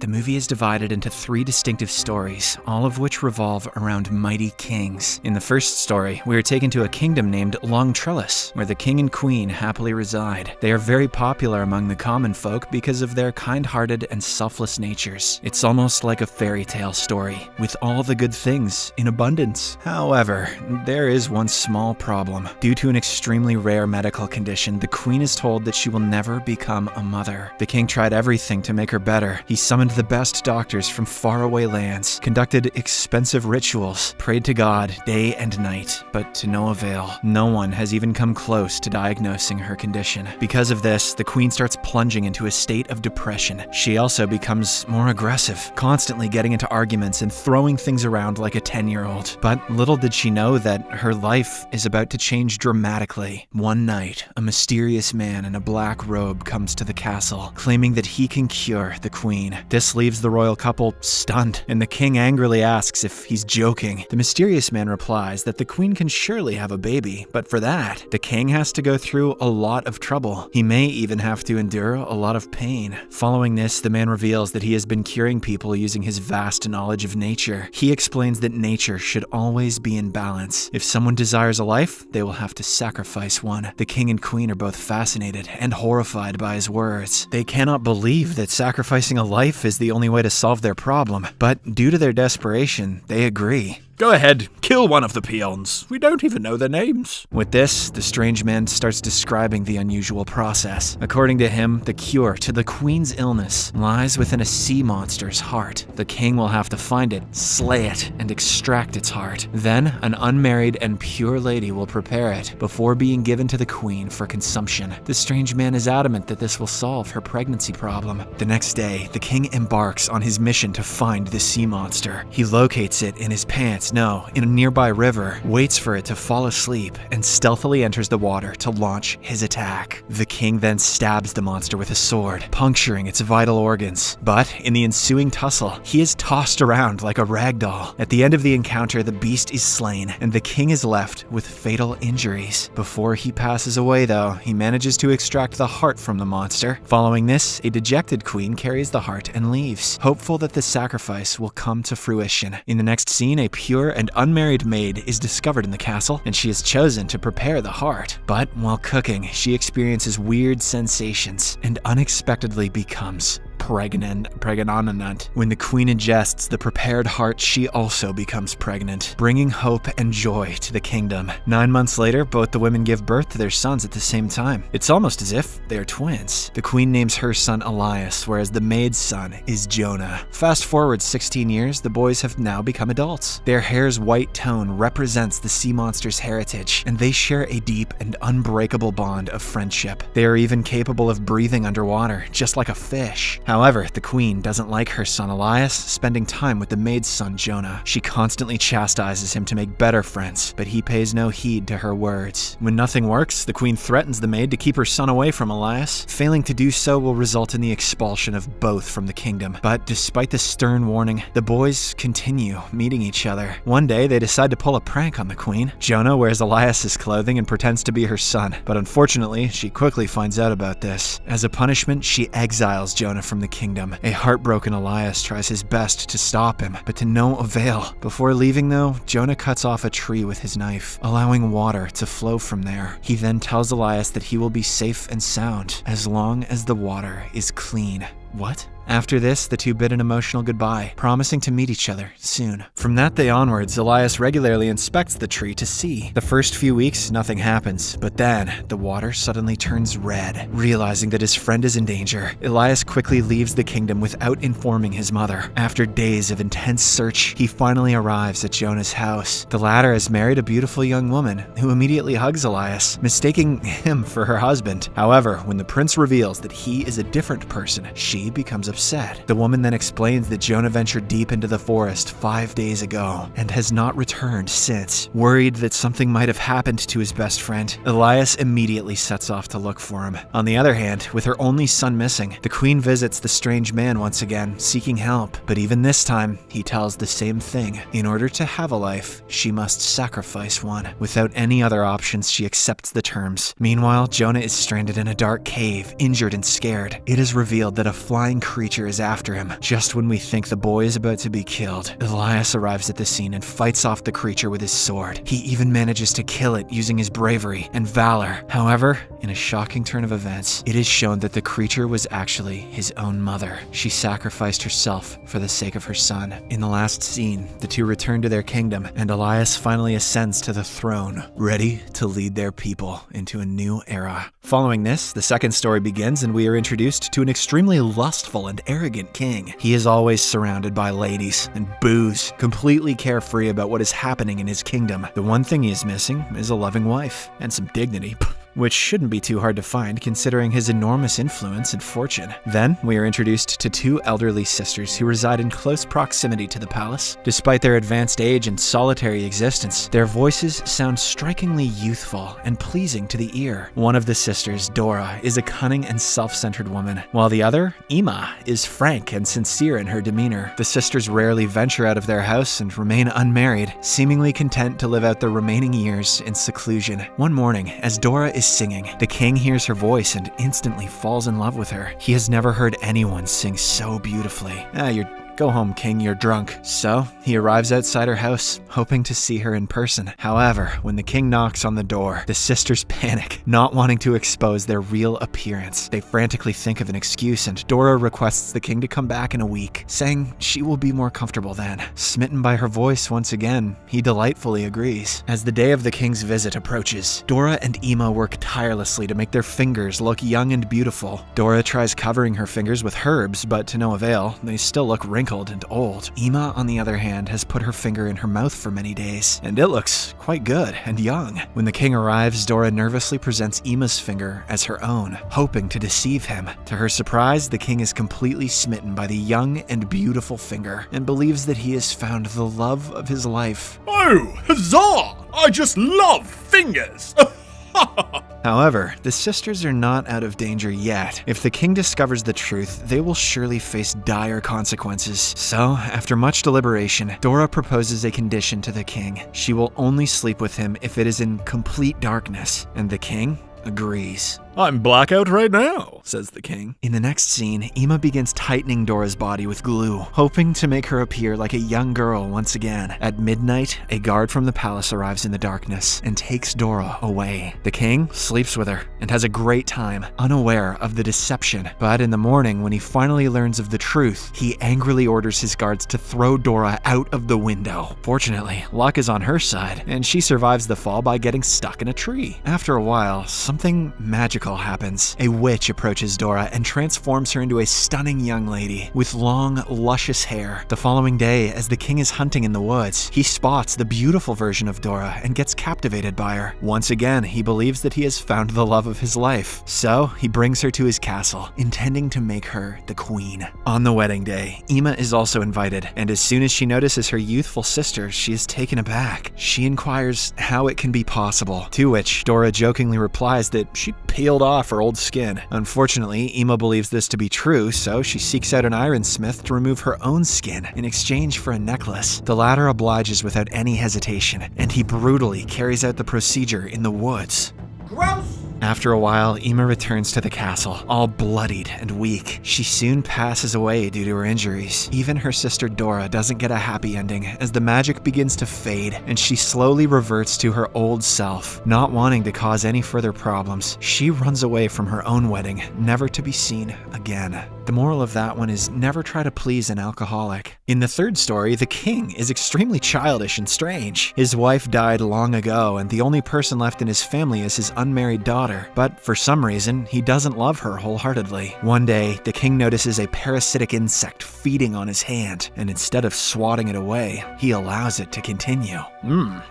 The movie is divided into 3 distinctive stories, all of which revolve around mighty kings. In the first story, we are taken to a kingdom named Long Trellis, where the king and queen happily reside. They are very popular among the common folk because of their kind-hearted and selfless natures. It's almost like a fairy tale story, with all the good things in abundance. However, there is one small problem. Due to an extremely rare medical condition, the queen is told that she will never become a mother. The king tried everything to make her better. He summoned the best doctors from faraway lands, conducted expensive rituals, prayed to God day and night, but to no avail. No one has even come close to diagnosing her condition. Because of this, the queen starts plunging into a state of depression. She also becomes more aggressive, constantly getting into arguments and throwing things around like a 10-year-old. But little did she know that her life is about to change dramatically. One night, a mysterious man in a black robe comes to the castle, claiming that he can cure the queen. This leaves the royal couple stunned, and the king angrily asks if he's joking. The mysterious man replies that the queen can surely have a baby, but for that, the king has to go through a lot of trouble. He may even have to endure a lot of pain. Following this, the man reveals that he has been curing people using his vast knowledge of nature. He explains that nature should always be in balance. If someone desires a life, they will have to sacrifice one. The king and queen are both fascinated and horrified by his words. They cannot believe that sacrificing a life is the only way to solve their problem, but due to their desperation, they agree. Go ahead, kill one of the peons. We don't even know their names. With this, the strange man starts describing the unusual process. According to him, the cure to the queen's illness lies within a sea monster's heart. The king will have to find it, slay it, and extract its heart. Then, an unmarried and pure lady will prepare it before being given to the queen for consumption. The strange man is adamant that this will solve her pregnancy problem. The next day, the king embarks on his mission to find the sea monster. He locates it in his pants, in a nearby river, waits for it to fall asleep, and stealthily enters the water to launch his attack. The king then stabs the monster with a sword, puncturing its vital organs. But in the ensuing tussle, he is tossed around like a rag doll. At the end of the encounter, the beast is slain, and the king is left with fatal injuries. Before he passes away, though, he manages to extract the heart from the monster. Following this, a dejected queen carries the heart and leaves, hopeful that the sacrifice will come to fruition. In the next scene, a pure and unmarried maid is discovered in the castle, and she is chosen to prepare the heart. But while cooking, she experiences weird sensations and unexpectedly becomes pregnant. When the queen ingests the prepared heart, she also becomes pregnant, bringing hope and joy to the kingdom. 9 months later, both the women give birth to their sons at the same time. It's almost as if they are twins. The queen names her son Elias, whereas the maid's son is Jonah. Fast forward 16 years, the boys have now become adults. Their hair's white tone represents the sea monster's heritage, and they share a deep and unbreakable bond of friendship. They are even capable of breathing underwater, just like a fish. However, the queen doesn't like her son Elias spending time with the maid's son Jonah. She constantly chastises him to make better friends, but he pays no heed to her words. When nothing works, the queen threatens the maid to keep her son away from Elias. Failing to do so will result in the expulsion of both from the kingdom. But despite the stern warning, the boys continue meeting each other. One day, they decide to pull a prank on the queen. Jonah wears Elias's clothing and pretends to be her son, but unfortunately, she quickly finds out about this. As a punishment, she exiles Jonah from the kingdom. A heartbroken Elias tries his best to stop him, but to no avail. Before leaving though, Jonah cuts off a tree with his knife, allowing water to flow from there. He then tells Elias that he will be safe and sound as long as the water is clean. What? After this, the two bid an emotional goodbye, promising to meet each other soon. From that day onwards, Elias regularly inspects the tree to see. The first few weeks, nothing happens, but then the water suddenly turns red. Realizing that his friend is in danger, Elias quickly leaves the kingdom without informing his mother. After days of intense search, he finally arrives at Jonah's house. The latter has married a beautiful young woman who immediately hugs Elias, mistaking him for her husband. However, when the prince reveals that he is a different person, she becomes upset. The woman then explains that Jonah ventured deep into the forest 5 days ago and has not returned since. Worried that something might have happened to his best friend, Elias immediately sets off to look for him. On the other hand, with her only son missing, the queen visits the strange man once again, seeking help. But even this time, he tells the same thing. In order to have a life, she must sacrifice one. Without any other options, she accepts the terms. Meanwhile, Jonah is stranded in a dark cave, injured and scared. It is revealed that a flying creature creature is after him. Just when we think the boy is about to be killed, Elias arrives at the scene and fights off the creature with his sword. He even manages to kill it using his bravery and valor. However, in a shocking turn of events, it is shown that the creature was actually his own mother. She sacrificed herself for the sake of her son. In the last scene, the two return to their kingdom, and Elias finally ascends to the throne, ready to lead their people into a new era. Following this, the second story begins, and we are introduced to an extremely lustful and arrogant king. He is always surrounded by ladies and booze, completely carefree about what is happening in his kingdom. The one thing he is missing is a loving wife and some dignity. Which shouldn't be too hard to find considering his enormous influence and fortune. Then, we are introduced to two elderly sisters who reside in close proximity to the palace. Despite their advanced age and solitary existence, their voices sound strikingly youthful and pleasing to the ear. One of the sisters, Dora, is a cunning and self-centered woman, while the other, Ima, is frank and sincere in her demeanor. The sisters rarely venture out of their house and remain unmarried, seemingly content to live out their remaining years in seclusion. One morning, as Dora is singing, the king hears her voice and instantly falls in love with her. He has never heard anyone sing so beautifully. Go home, king, you're drunk. So, he arrives outside her house, hoping to see her in person. However, when the king knocks on the door, the sisters panic, not wanting to expose their real appearance. They frantically think of an excuse, and Dora requests the king to come back in a week, saying she will be more comfortable then. Smitten by her voice once again, he delightfully agrees. As the day of the king's visit approaches, Dora and Ima work tirelessly to make their fingers look young and beautiful. Dora tries covering her fingers with herbs, but to no avail. They still look wrinkled and old. Ima, on the other hand, has put her finger in her mouth for many days, and it looks quite good and young. When the king arrives, Dora nervously presents Ima's finger as her own, hoping to deceive him. To her surprise, the king is completely smitten by the young and beautiful finger, and believes that he has found the love of his life. Oh, huzzah! I just love fingers! However, the sisters are not out of danger yet. If the king discovers the truth, they will surely face dire consequences. So, after much deliberation, Dora proposes a condition to the king. She will only sleep with him if it is in complete darkness, and the king agrees. I'm blackout right now, says the king. In the next scene, Ima begins tightening Dora's body with glue, hoping to make her appear like a young girl once again. At midnight, a guard from the palace arrives in the darkness and takes Dora away. The king sleeps with her and has a great time, unaware of the deception. But in the morning, when he finally learns of the truth, he angrily orders his guards to throw Dora out of the window. Fortunately, luck is on her side, and she survives the fall by getting stuck in a tree. After a while, something magical happens. A witch approaches Dora and transforms her into a stunning young lady with long, luscious hair. The following day, as the king is hunting in the woods, he spots the beautiful version of Dora and gets captivated by her. Once again, he believes that he has found the love of his life. So, he brings her to his castle, intending to make her the queen. On the wedding day, Ima is also invited, and as soon as she notices her youthful sister, she is taken aback. She inquires how it can be possible, to which Dora jokingly replies that she peeled off her old skin. Unfortunately, Ima believes this to be true, so she seeks out an ironsmith to remove her own skin in exchange for a necklace. The latter obliges without any hesitation, and he brutally carries out the procedure in the woods. Gross! After a while, Ima returns to the castle, all bloodied and weak. She soon passes away due to her injuries. Even her sister Dora doesn't get a happy ending, as the magic begins to fade, and she slowly reverts to her old self. Not wanting to cause any further problems, she runs away from her own wedding, never to be seen again. The moral of that one is never try to please an alcoholic. In the third story, the king is extremely childish and strange. His wife died long ago, and the only person left in his family is his unmarried daughter. But for some reason, he doesn't love her wholeheartedly. One day, the king notices a parasitic insect feeding on his hand, and instead of swatting it away, he allows it to continue.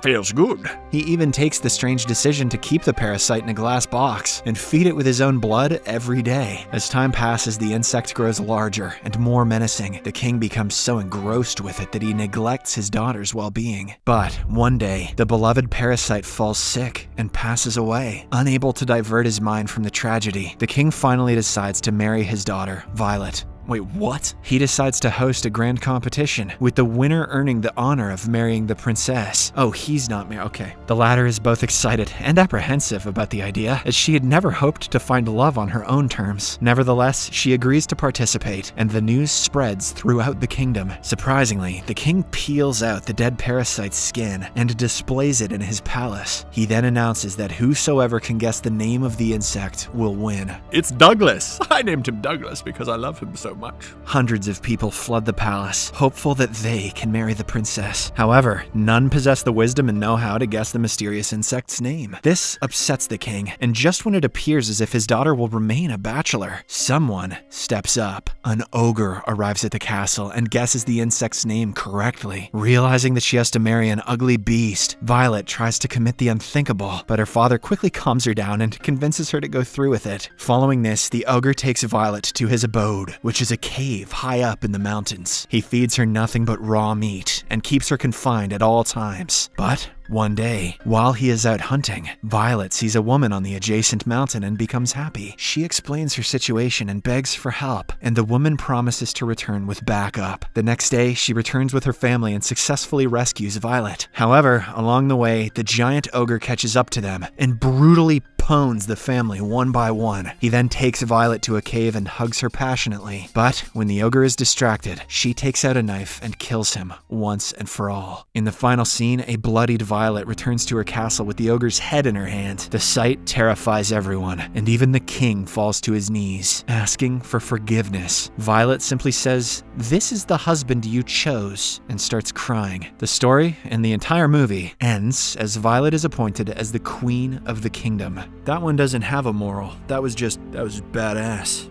Feels good. He even takes the strange decision to keep the parasite in a glass box and feed it with his own blood every day. As time passes, the insect grows larger and more menacing. The king becomes so engrossed with it that he neglects his daughter's well-being. But one day, the beloved parasite falls sick and passes away. Unable to divert his mind from the tragedy, the king finally decides to marry his daughter, Violet. Wait, what? He decides to host a grand competition, with the winner earning the honor of marrying the princess. Oh, he's not married. Okay. The latter is both excited and apprehensive about the idea, as she had never hoped to find love on her own terms. Nevertheless, she agrees to participate, and the news spreads throughout the kingdom. Surprisingly, the king peels out the dead parasite's skin and displays it in his palace. He then announces that whosoever can guess the name of the insect will win. It's Douglas. I named him Douglas because I love him so much. Hundreds of people flood the palace, hopeful that they can marry the princess. However, none possess the wisdom and know-how to guess the mysterious insect's name. This upsets the king, and just when it appears as if his daughter will remain a bachelor, someone steps up. An ogre arrives at the castle and guesses the insect's name correctly. Realizing that she has to marry an ugly beast, Violet tries to commit the unthinkable, but her father quickly calms her down and convinces her to go through with it. Following this, the ogre takes Violet to his abode, which is a cave high up in the mountains. He feeds her nothing but raw meat and keeps her confined at all times. But one day, while he is out hunting, Violet sees a woman on the adjacent mountain and becomes happy. She explains her situation and begs for help, and the woman promises to return with backup. The next day, she returns with her family and successfully rescues Violet. However, along the way, the giant ogre catches up to them and brutally pones the family one by one. He then takes Violet to a cave and hugs her passionately. But when the ogre is distracted, she takes out a knife and kills him once and for all. In the final scene, a bloodied Violet returns to her castle with the ogre's head in her hand. The sight terrifies everyone, and even the king falls to his knees, asking for forgiveness. Violet simply says, "This is the husband you chose," and starts crying. The story and the entire movie ends as Violet is appointed as the queen of the kingdom. That one doesn't have a moral. That was badass.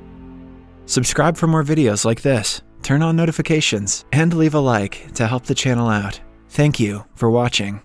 Subscribe for more videos like this, turn on notifications, and leave a like to help the channel out. Thank you for watching.